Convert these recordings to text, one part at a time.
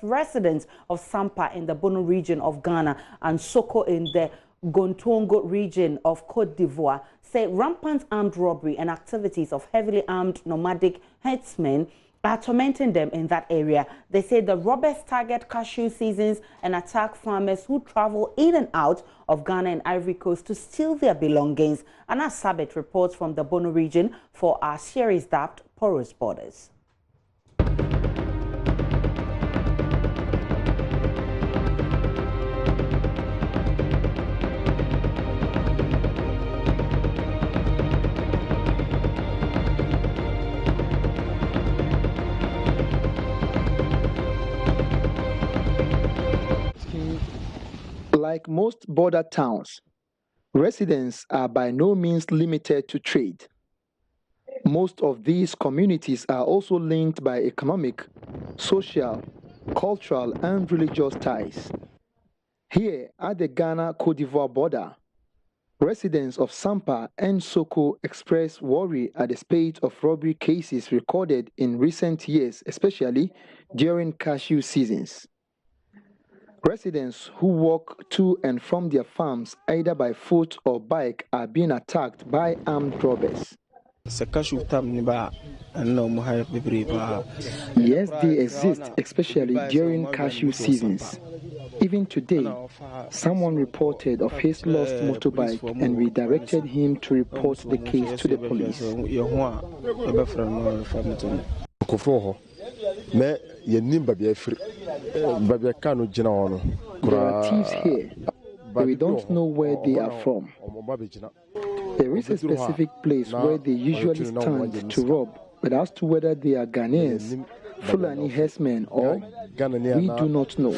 residents of Sampa in the Bono region of Ghana and Sokou in the Gontongo region of Côte d'Ivoire say rampant armed robbery and activities of heavily armed nomadic herdsmen are tormenting them in that area. They say the robbers target cashew seasons and attack farmers who travel in and out of Ghana and Ivory Coast to steal their belongings. Anna Sabet reports from the Bono region for our series dubbed Porous Borders. Like most border towns, residents are by no means limited to trade. Most of these communities are also linked by economic, social, cultural, and religious ties. Here at the Ghana-Côte d'Ivoire border, residents of Sampa and Sokou express worry at the spate of robbery cases recorded in recent years, especially during cashew seasons. Residents who walk to and from their farms either by foot or bike are being attacked by armed robbers. Yes, they exist, especially during cashew seasons. Even today, someone reported of his lost motorbike and we directed him to report the case to the police. There are thieves here, but we don't know where they are from. There is a specific place where they usually stand to rob, but as to whether they are Ghanaians, Fulani herdsmen, or we do not know.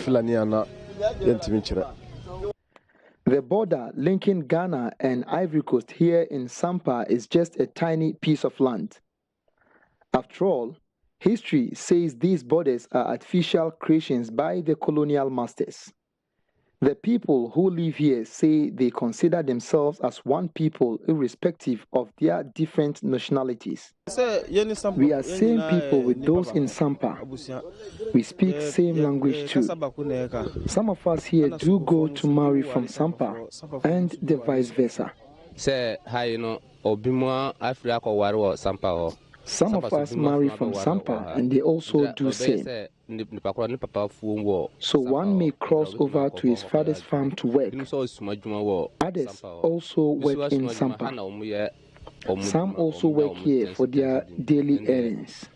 The border linking Ghana and Ivory Coast here in Sampa is just a tiny piece of land. After all, history says these borders are artificial creations by the colonial masters. The people who live here say they consider themselves as one people irrespective of their different nationalities. We are same people with those in Sampa. We speak same language too. Some of us here do go to marry from Sampa and the vice versa. Some of us marry from Sampa and they also do same. So one may cross over to his father's farm to work. Others also work in Sampa. Some also work here for their daily earnings.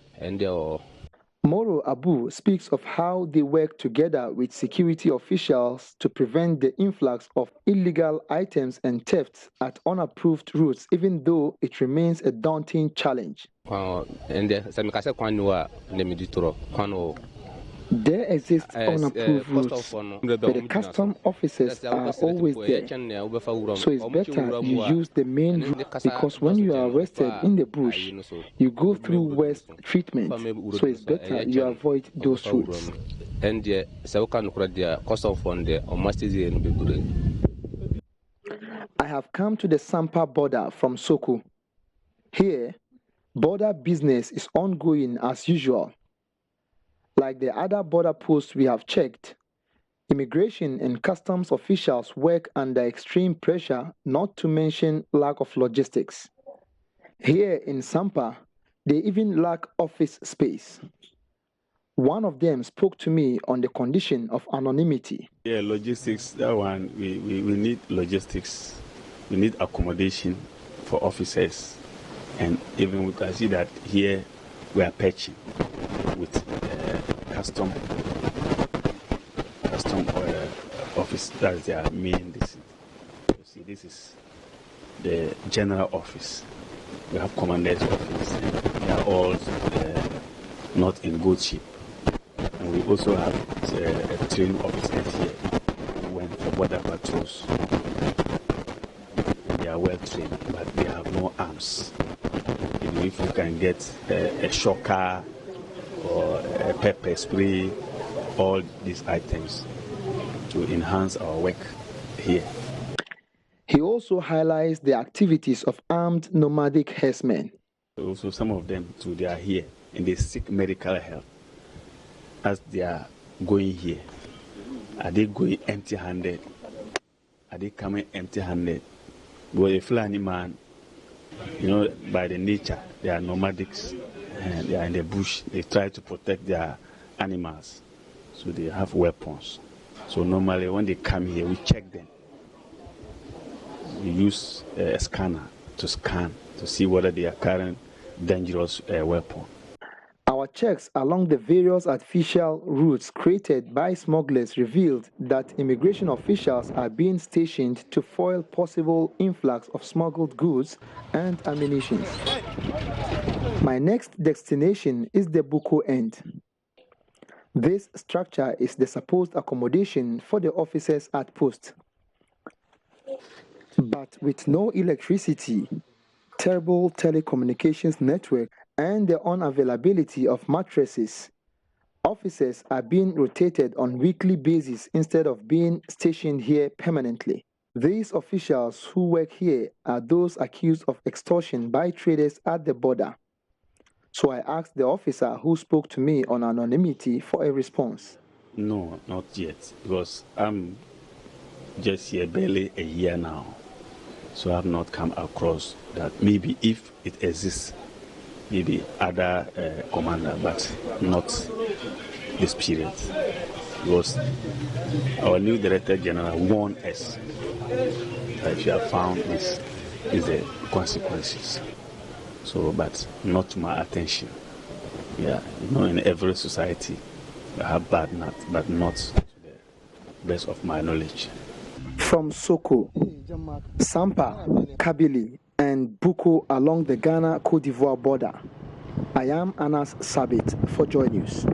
Moro Abu speaks of how they work together with security officials to prevent the influx of illegal items and thefts at unapproved routes, even though it remains a daunting challenge. There exist unapproved routes, but the custom officers are always there. So it's better you use the main route, because when you are arrested in the bush, you go through worse treatment. So it's better you avoid those routes. I have come to the Sampa border from Sokou. Here, border business is ongoing as usual. Like the other border posts we have checked, immigration and customs officials work under extreme pressure, not to mention lack of logistics. Here in Sampa, they even lack office space. One of them spoke to me on the condition of anonymity. Yeah, logistics, that one, we need logistics. We need accommodation for officers. And even we can see that here we are patching with custom office. That's their main. You see, this is the general office. We have commander's office. They are all not in good shape. And we also have a training officer here who went for border patrols. They are well trained, but they have no arms. If you can get a shocker or a pepper spray, all these items to enhance our work here. He also highlights the activities of armed nomadic herdsmen. Also, some of them too, they are here and they seek medical help as their going here, are they going empty-handed? Are they coming empty-handed? Because a Fulani man, by the nature, they are nomadics and they are in the bush. They try to protect their animals, so they have weapons. So normally when they come here, we check them. We use a scanner to scan to see whether they are carrying dangerous weapon. Our checks along the various artificial routes created by smugglers revealed that immigration officials are being stationed to foil possible influx of smuggled goods and ammunition. My next destination is the Buko end. This structure is the supposed accommodation for the officers at post. But with no electricity, terrible telecommunications network, and the unavailability of mattresses, officers are being rotated on weekly basis instead of being stationed here permanently. These officials who work here are those accused of extortion by traders at the border. So I asked the officer who spoke to me on anonymity for a response. No, not yet, because I'm just here barely a year now. So I have not come across that. Maybe if it exists, maybe other commander, but not this period. Because our new Director General warned us that if you have found this is the consequences. So, but not to my attention. Yeah, in every society, I have bad nuts, but not to the best of my knowledge. From Sokou, Sampa, Kabylie, and Buko along the Ghana-Cote d'Ivoire border, I am Anas Sabit for JoyNews.